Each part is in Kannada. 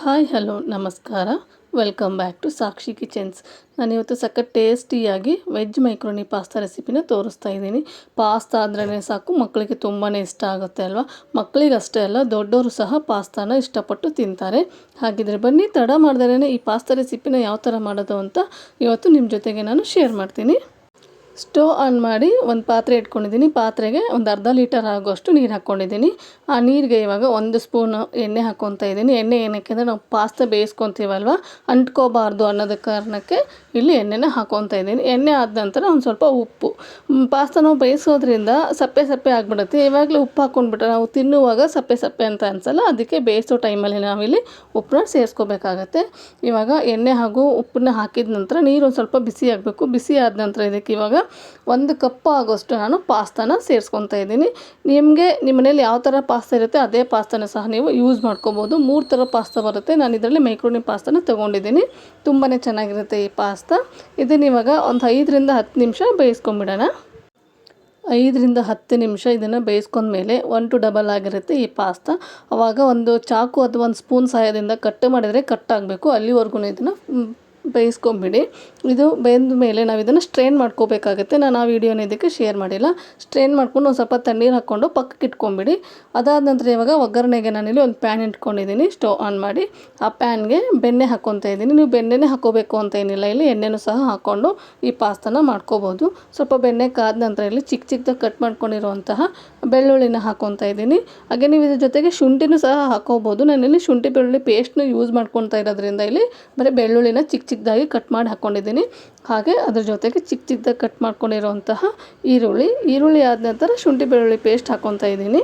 ಹಾಯ್ ಹಲೋ ನಮಸ್ಕಾರ. Welcome back to Sakshi kitchens. ನಾನಿವತ್ತು ಸಖತ್ ಟೇಸ್ಟಿಯಾಗಿ ವೆಜ್ ಮೈಕ್ರೋನಿ ಪಾಸ್ತಾ ರೆಸಿಪಿನ ತೋರಿಸ್ತಾ ಇದ್ದೀನಿ. ಪಾಸ್ತಾ ಅಂದ್ರೇ ಸಾಕು ಮಕ್ಕಳಿಗೆ ತುಂಬಾ ಇಷ್ಟ ಆಗುತ್ತೆ ಅಲ್ವಾ. ಮಕ್ಕಳಿಗಷ್ಟೇ ಅಲ್ಲ, ದೊಡ್ಡವರು ಸಹ ಪಾಸ್ತಾನ ಇಷ್ಟಪಟ್ಟು ತಿಂತಾರೆ. ಹಾಗಿದ್ರೆ ಬನ್ನಿ, ತಡ ಮಾಡ್ದೇ ಈ ಪಾಸ್ತಾ ರೆಸಿಪಿನ ಯಾವ ಥರ ಮಾಡೋದು ಅಂತ ಇವತ್ತು ನಿಮ್ಮ ಜೊತೆಗೆ ನಾನು ಶೇರ್ ಮಾಡ್ತೀನಿ. ಸ್ಟವ್ ಆನ್ ಮಾಡಿ ಒಂದು ಪಾತ್ರೆ ಇಟ್ಕೊಂಡಿದ್ದೀನಿ. ಪಾತ್ರೆಗೆ ಒಂದು ಅರ್ಧ ಲೀಟರ್ ಆಗುವಷ್ಟು ನೀರು ಹಾಕ್ಕೊಂಡಿದ್ದೀನಿ. ಆ ನೀರಿಗೆ ಇವಾಗ 1 ಸ್ಪೂನ್ ಎಣ್ಣೆ ಹಾಕ್ಕೊತಾ ಇದ್ದೀನಿ. ಎಣ್ಣೆ ಏನಕ್ಕೆ ಅಂದರೆ ನಾವು ಪಾಸ್ತಾ ಬೇಯಿಸ್ಕೊತೀವಲ್ವ, ಅಂಟ್ಕೋಬಾರ್ದು ಅನ್ನೋದ ಕಾರಣಕ್ಕೆ ಇಲ್ಲಿ ಎಣ್ಣೆನ ಹಾಕ್ಕೊತಾ ಇದ್ದೀನಿ. ಎಣ್ಣೆ ಆದ ನಂತರ ಒಂದು ಸ್ವಲ್ಪ ಉಪ್ಪು. ಪಾಸ್ತಾ ನಾವು ಬೇಯಿಸೋದ್ರಿಂದ ಸಪ್ಪೆ ಸಪ್ಪೆ ಆಗಿಬಿಡುತ್ತೆ. ಇವಾಗಲೇ ಉಪ್ಪು ಹಾಕ್ಕೊಂಡ್ಬಿಟ್ರೆ ನಾವು ತಿನ್ನುವಾಗ ಸಪ್ಪೆ ಸಪ್ಪೆ ಅಂತ ಅನಿಸಲ್ಲ. ಅದಕ್ಕೆ ಬೇಯಿಸೋ ಟೈಮಲ್ಲಿ ನಾವಿಲ್ಲಿ ಉಪ್ಪನ್ನ ಸೇರಿಸ್ಕೋಬೇಕಾಗತ್ತೆ. ಇವಾಗ ಎಣ್ಣೆ ಹಾಗೂ ಉಪ್ಪನ್ನ ಹಾಕಿದ ನಂತರ ನೀರು ಒಂದು ಸ್ವಲ್ಪ ಬಿಸಿ ಆಗಬೇಕು. ಬಿಸಿ ಆದ ನಂತರ ಇದಕ್ಕೆ ಇವಾಗ 1 ಕಪ್ ಆಗೋಷ್ಟು ನಾನು ಪಾಸ್ತಾನ ಸೇರಿಸ್ಕೊತಾ ಇದ್ದೀನಿ. ನಿಮ್ಮ ಮನೇಲಿ ಯಾವ ಥರ ಪಾಸ್ತಾ ಇರುತ್ತೆ ಅದೇ ಪಾಸ್ತಾನ ಸಹ ನೀವು ಯೂಸ್ ಮಾಡ್ಕೋಬೋದು. 3 ಥರ ಪಾಸ್ತಾ ಬರುತ್ತೆ. ನಾನು ಇದರಲ್ಲಿ ಮೈಕ್ರೋನಿ ಪಾಸ್ತಾನ ತೊಗೊಂಡಿದ್ದೀನಿ. ತುಂಬಾ ಚೆನ್ನಾಗಿರುತ್ತೆ ಈ ಪಾಸ್ತಾ. ಇದನ್ನ ಇವಾಗ ಒಂದು 5 ರಿಂದ 10 ನಿಮಿಷ ಬೇಯಿಸ್ಕೊಂಬಿಡೋಣ. 5 ರಿಂದ 10 ನಿಮಿಷ ಇದನ್ನು ಬೇಯಿಸ್ಕೊಂಡ್ಮೇಲೆ 1 to ಡಬಲ್ ಆಗಿರುತ್ತೆ ಈ ಪಾಸ್ತಾ. ಆವಾಗ ಒಂದು ಚಾಕು ಅಥವಾ ಒಂದು ಸ್ಪೂನ್ ಸಹಾಯದಿಂದ ಕಟ್ ಮಾಡಿದರೆ ಕಟ್ ಆಗಬೇಕು. ಅಲ್ಲಿವರೆಗೂ ಇದನ್ನು ಬೇಯಿಸ್ಕೊಂಬಿಡಿ. ಇದು ಬೆಂದ ಮೇಲೆ ನಾವು ಇದನ್ನು ಸ್ಟ್ರೈನ್ ಮಾಡ್ಕೋಬೇಕಾಗುತ್ತೆ. ನಾನು ಆ ವಿಡಿಯೋನ ಇದಕ್ಕೆ ಶೇರ್ ಮಾಡಿಲ್ಲ. ಸ್ಟ್ರೈನ್ ಮಾಡ್ಕೊಂಡು ಒಂದು ಸ್ವಲ್ಪ ತಣ್ಣೀರು ಹಾಕ್ಕೊಂಡು ಪಕ್ಕಕ್ಕೆ ಇಟ್ಕೊಂಬಿಡಿ. ಅದಾದ ನಂತರ ಇವಾಗ ಒಗ್ಗರಣೆಗೆ ನಾನಿಲ್ಲಿ ಒಂದು ಪ್ಯಾನ್ ಇಟ್ಕೊಂಡಿದ್ದೀನಿ. ಸ್ಟವ್ ಆನ್ ಮಾಡಿ ಆ ಪ್ಯಾನ್ಗೆ ಬೆಣ್ಣೆ ಹಾಕ್ಕೊತಾ ಇದ್ದೀನಿ. ನೀವು ಬೆಣ್ಣೆನೇ ಹಾಕ್ಕೋಬೇಕು ಅಂತ ಏನಿಲ್ಲ, ಇಲ್ಲಿ ಎಣ್ಣೆನೂ ಸಹ ಹಾಕ್ಕೊಂಡು ಈ ಪಾಸ್ತಾನ ಮಾಡ್ಕೋಬೋದು. ಸ್ವಲ್ಪ ಬೆಣ್ಣೆ ಕಾದ ನಂತರ ಇಲ್ಲಿ ಚಿಕ್ಕ ಚಿಕ್ಕದಾಗಿ ಕಟ್ ಮಾಡ್ಕೊಂಡಿರುವಂತಹ ಬೆಳ್ಳುಳ್ಳಿನ ಹಾಕ್ಕೊತಾ ಇದ್ದೀನಿ. ಹಾಗೆ ನೀವು ಇದ್ರ ಜೊತೆಗೆ ಶುಂಠಿನೂ ಸಹ ಹಾಕ್ಕೋಬೋದು. ನಾನಿಲ್ಲಿ ಶುಂಠಿ ಬೆಳ್ಳುಳ್ಳಿ ಪೇಸ್ಟ್ನ ಯೂಸ್ ಮಾಡ್ಕೊತಾ ಇರೋದ್ರಿಂದ ಇಲ್ಲಿ ಬರೀ ಬೆಳ್ಳುಳ್ಳಿನ ಚಿಕ್ಕ ಚಿಕ್ಕದಾಗಿ ಕಟ್ ಮಾಡಿ ಹಾಕ್ಕೊಂಡಿದ್ದೀನಿ. ಹಾಗೆ ಅದ್ರ ಜೊತೆಗೆ ಚಿಕ್ಕ ಚಿಕ್ಕದಾಗಿ ಕಟ್ ಮಾಡ್ಕೊಂಡಿರುವಂತಹ ಈರುಳ್ಳಿ ಆದ ನಂತರ ಶುಂಠಿ ಬೆಳ್ಳುಳ್ಳಿ ಪೇಸ್ಟ್ ಹಾಕ್ಕೊತಾ ಇದ್ದೀನಿ.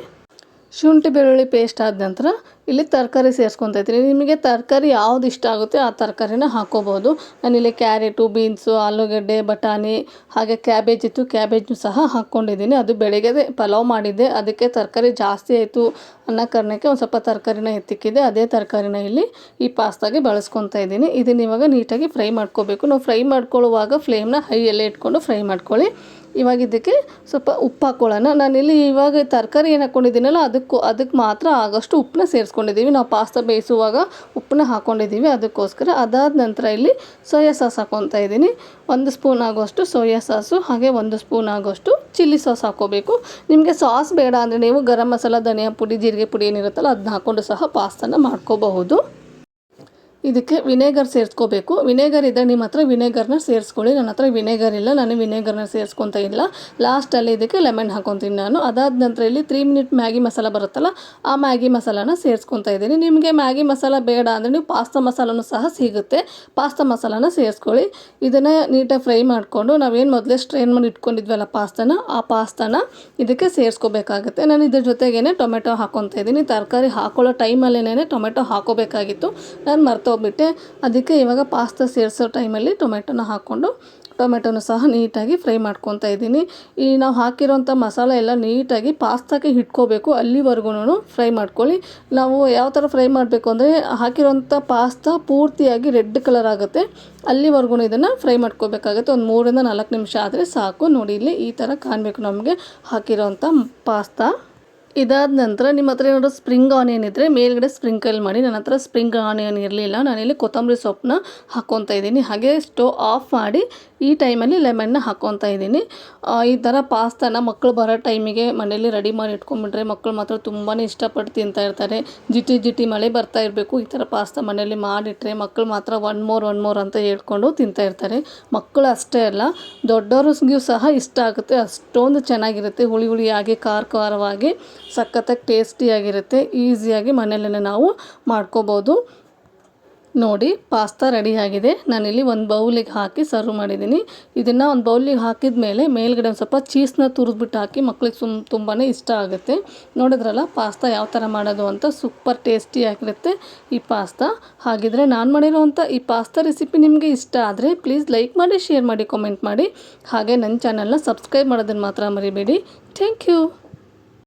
ಶುಂಠಿ ಬೆಳ್ಳುಳ್ಳಿ ಪೇಸ್ಟ್ ಆದ ನಂತರ ಇಲ್ಲಿ ತರಕಾರಿ ಸೇರಿಸ್ಕೊತಾ ಇದ್ದೀನಿ. ನಿಮಗೆ ತರಕಾರಿ ಯಾವ್ದು ಇಷ್ಟ ಆಗುತ್ತೆ ಆ ತರಕಾರಿನ ಹಾಕ್ಕೋಬೋದು. ನಾನಿಲ್ಲಿ ಕ್ಯಾರೆಟು, ಬೀನ್ಸು, ಆಲೂಗಡ್ಡೆ, ಬಟಾಣಿ ಹಾಗೆ ಕ್ಯಾಬೇಜ್ ಇತ್ತು, ಕ್ಯಾಬೇಜ್ನು ಸಹ ಹಾಕ್ಕೊಂಡಿದ್ದೀನಿ. ಅದು ಬೆಳಗ್ಗೆ ಪಲಾವ್ ಮಾಡಿದ್ದೆ, ಅದಕ್ಕೆ ತರಕಾರಿ ಜಾಸ್ತಿ ಆಯಿತು ಅನ್ನೋ ಕಾರಣಕ್ಕೆ ಒಂದು ಸ್ವಲ್ಪ ತರಕಾರಿನ ಎತ್ತಿಕ್ಕಿದೆ. ಅದೇ ತರಕಾರಿನ ಇಲ್ಲಿ ಈ ಪಾಸ್ತಾಗೆ ಬಳಸ್ಕೊತಾ ಇದ್ದೀನಿ. ಇದನ್ನ ಇವಾಗ ನೀಟಾಗಿ ಫ್ರೈ ಮಾಡ್ಕೋಬೇಕು. ನಾವು ಫ್ರೈ ಮಾಡ್ಕೊಳ್ಳುವಾಗ ಫ್ಲೇಮ್ನ ಹೈಯಲ್ಲೇ ಇಟ್ಕೊಂಡು ಫ್ರೈ ಮಾಡ್ಕೊಳ್ಳಿ. ಇವಾಗ ಇದಕ್ಕೆ ಸ್ವಲ್ಪ ಉಪ್ಪು ಹಾಕ್ಕೊಳ್ಳೋಣ. ನಾನಿಲ್ಲಿ ಇವಾಗ ತರಕಾರಿ ಏನು ಹಾಕ್ಕೊಂಡಿದ್ದೀನಲ್ಲ ಅದಕ್ಕೆ ಮಾತ್ರ ಆಗೋಷ್ಟು ಉಪ್ಪನ್ನ ಸೇರಿಸ್ಕೊಂಡಿದ್ದೀವಿ. ನಾವು ಪಾಸ್ತಾ ಬೇಯಿಸುವಾಗ ಉಪ್ಪನ್ನ ಹಾಕ್ಕೊಂಡಿದ್ದೀವಿ, ಅದಕ್ಕೋಸ್ಕರ. ಅದಾದ ನಂತರ ಇಲ್ಲಿ ಸೋಯಾ ಸಾಸ್ ಹಾಕ್ಕೊತಾ ಇದ್ದೀನಿ. 1 ಸ್ಪೂನ್ ಆಗೋಷ್ಟು ಸೋಯಾ ಸಾಸು, ಹಾಗೆ 1 ಸ್ಪೂನ್ ಆಗೋಷ್ಟು ಚಿಲ್ಲಿ ಸಾಸ್ ಹಾಕ್ಕೋಬೇಕು. ನಿಮಗೆ ಸಾಸ್ ಬೇಡ ಅಂದರೆ ನೀವು ಗರಂ ಮಸಾಲ, ಧನಿಯಾ ಪುಡಿ, ಜೀರಿಗೆ ಪುಡಿ ಏನಿರುತ್ತಲ್ಲ ಅದನ್ನ ಹಾಕ್ಕೊಂಡು ಸಹ ಪಾಸ್ತಾನ ಮಾಡ್ಕೋಬಹುದು. ಇದಕ್ಕೆ ವಿನೆಗರ್ ಸೇರಿಸ್ಕೋಬೇಕು. ವಿನೆಗರ್ ಇದ್ದರೆ ನಿಮ್ಮ ಹತ್ರ ವಿನೆಗರ್ನ ಸೇರಿಸ್ಕೊಳ್ಳಿ. ನನ್ನ ಹತ್ರ ವಿನೆಗರ್ ಇಲ್ಲ, ನಾನು ವಿನೆಗರ್ನ ಸೇರಿಸ್ಕೊತಾ ಇಲ್ಲ. ಲಾಸ್ಟಲ್ಲಿ ಇದಕ್ಕೆ ಲೆಮನ್ ಹಾಕ್ಕೊತೀನಿ ನಾನು. ಅದಾದ ನಂತರ ಇಲ್ಲಿ 3 ಮಿನಿಟ್ ಮ್ಯಾಗಿ ಮಸಾಲ ಬರುತ್ತಲ್ಲ, ಆ ಮ್ಯಾಗಿ ಮಸಾಲಾನ ಸೇರಿಸ್ಕೊತಾ ಇದ್ದೀನಿ. ನಿಮಗೆ ಮ್ಯಾಗಿ ಮಸಾಲ ಬೇಡ ಅಂದರೆ ನೀವು ಪಾಸ್ತಾ ಮಸಾಲನೂ ಸಹ ಸಿಗುತ್ತೆ, ಪಾಸ್ತಾ ಮಸಾಲಾನ ಸೇರಿಸ್ಕೊಳ್ಳಿ. ಇದನ್ನು ನೀಟಾಗಿ ಫ್ರೈ ಮಾಡಿಕೊಂಡು ನಾವೇನು ಮೊದಲೇ ಸ್ಟ್ರೈನ್ ಮಾಡಿ ಇಟ್ಕೊಂಡಿದ್ವಲ್ಲ ಆ ಪಾಸ್ತಾನ ಇದಕ್ಕೆ ಸೇರಿಸ್ಕೋಬೇಕಾಗುತ್ತೆ. ನಾನು ಇದ್ರ ಜೊತೆಗೇ ಟೊಮೆಟೊ ಹಾಕ್ಕೊತಾ ಇದ್ದೀನಿ. ತರಕಾರಿ ಹಾಕ್ಕೊಳ್ಳೋ ಟೈಮಲ್ಲೇ ಟೊಮೆಟೊ ಹಾಕ್ಕೋಬೇಕಾಗಿತ್ತು, ನಾನು ಮರ್ತೋಗ್ಬಿಟ್ಟೆ. ಅದಕ್ಕೆ ಇವಾಗ ಪಾಸ್ತಾ ಸೇರಿಸೋ ಟೈಮಲ್ಲಿ ಟೊಮೆಟೊನ ಹಾಕ್ಕೊಂಡು ಟೊಮೆಟೊನ ಸಹ ನೀಟಾಗಿ ಫ್ರೈ ಮಾಡ್ಕೊತಾ ಇದ್ದೀನಿ. ಈ ನಾವು ಹಾಕಿರೋಂಥ ಮಸಾಲೆ ಎಲ್ಲ ನೀಟಾಗಿ ಪಾಸ್ತಾಗೆ ಹಿಡ್ಕೋಬೇಕು, ಅಲ್ಲಿವರೆಗೂ ಫ್ರೈ ಮಾಡ್ಕೊಳ್ಳಿ. ನಾವು ಯಾವ ಥರ ಫ್ರೈ ಮಾಡಬೇಕು ಅಂದರೆ ಹಾಕಿರೋಂಥ ಪಾಸ್ತಾ ಪೂರ್ತಿಯಾಗಿ ರೆಡ್ ಕಲರ್ ಆಗುತ್ತೆ, ಅಲ್ಲಿವರೆಗೂ ಇದನ್ನು ಫ್ರೈ ಮಾಡ್ಕೋಬೇಕಾಗುತ್ತೆ. ಒಂದು 3 ರಿಂದ 4 ನಿಮಿಷ ಆದರೆ ಸಾಕು. ನೋಡಿ, ಇಲ್ಲಿ ಈ ಥರ ಕಾಣಬೇಕು ನಮಗೆ ಹಾಕಿರೋಂಥ ಪಾಸ್ತಾ. ಇದಾದ ನಂತರ ನಿಮ್ಮ ಹತ್ರ ಏನಾದರೂ ಸ್ಪ್ರಿಂಗ್ ಆನಿಯನ್ ಇದ್ದರೆ ಮೇಲ್ಗಡೆ ಸ್ಪ್ರಿಂಕಲ್ ಮಾಡಿ. ನನ್ನ ಹತ್ರ ಸ್ಪ್ರಿಂಗ್ ಆನಿಯನ್ ಇರಲಿಲ್ಲ, ನಾನಿಲ್ಲಿ ಕೊತ್ತಂಬರಿ ಸೊಪ್ಪನ್ನ ಹಾಕ್ಕೊತಾ ಇದ್ದೀನಿ. ಹಾಗೆ ಸ್ಟವ್ ಆಫ್ ಮಾಡಿ ಈ ಟೈಮಲ್ಲಿ ಲೆಮನ್ನ ಹಾಕ್ಕೊತಾ ಇದ್ದೀನಿ. ಈ ಥರ ಪಾಸ್ತಾನ ಮಕ್ಕಳು ಬರೋ ಟೈಮಿಗೆ ಮನೇಲಿ ರೆಡಿ ಮಾಡಿ ಇಟ್ಕೊಂಡ್ಬಿಟ್ರೆ ಮಕ್ಕಳು ಮಾತ್ರ ತುಂಬಾ ಇಷ್ಟಪಟ್ಟು ತಿಂತಾ ಇರ್ತಾರೆ. ಜಿಟಿ ಮಳೆ ಬರ್ತಾ ಇರಬೇಕು, ಈ ಥರ ಪಾಸ್ತಾ ಮನೇಲಿ ಮಾಡಿಟ್ರೆ ಮಕ್ಕಳು ಮಾತ್ರ ಒನ್ ಮೋರ್ ಅಂತ ಹೇಳ್ಕೊಂಡು ತಿಂತಾ ಇರ್ತಾರೆ. ಮಕ್ಕಳು ಅಷ್ಟೇ ಅಲ್ಲ, ದೊಡ್ಡವ್ರಿಗೂ ಸಹ ಇಷ್ಟ ಆಗುತ್ತೆ. ಅಷ್ಟೊಂದು ಚೆನ್ನಾಗಿರುತ್ತೆ, ಹುಳಿಯಾಗಿ ಖಾರವಾಗಿ ಸಖತ್ತಾಗಿ ಟೇಸ್ಟಿಯಾಗಿರುತ್ತೆ. ಈಸಿಯಾಗಿ ಮನೆಯಲ್ಲೇ ನಾವು ಮಾಡ್ಕೋಬೋದು. ನೋಡಿ, ಪಾಸ್ತಾ ರೆಡಿಯಾಗಿದೆ. ನಾನಿಲ್ಲಿ ಒಂದು ಬೌಲಿಗೆ ಹಾಕಿ ಸರ್ವ್ ಮಾಡಿದ್ದೀನಿ. ಇದನ್ನು ಒಂದು ಬೌಲಿಗೆ ಹಾಕಿದ ಮೇಲೆ ಮೇಲ್ಗಡೆ ಒಂದು ಸ್ವಲ್ಪ ಚೀಸ್ನ ತುರಿದ್ಬಿಟ್ಟು ಹಾಕಿ ಮಕ್ಳಿಗೆ ತುಂಬಾ ಇಷ್ಟ ಆಗುತ್ತೆ. ನೋಡಿದ್ರಲ್ಲ ಪಾಸ್ತಾ ಯಾವ ಥರ ಮಾಡೋದು ಅಂತ, ಸೂಪರ್ ಟೇಸ್ಟಿಯಾಗಿರುತ್ತೆ ಈ ಪಾಸ್ತಾ. ಹಾಗಿದ್ರೆ ನಾನು ಮಾಡಿರೋವಂಥ ಈ ಪಾಸ್ತಾ ರೆಸಿಪಿ ನಿಮಗೆ ಇಷ್ಟ ಆದರೆ ಪ್ಲೀಸ್ ಲೈಕ್ ಮಾಡಿ, ಶೇರ್ ಮಾಡಿ, ಕಾಮೆಂಟ್ ಮಾಡಿ. ಹಾಗೆ ನನ್ನ ಚಾನಲ್ನ ಸಬ್ಸ್ಕ್ರೈಬ್ ಮಾಡೋದನ್ನು ಮಾತ್ರ ಮರಿಬೇಡಿ. Thank you.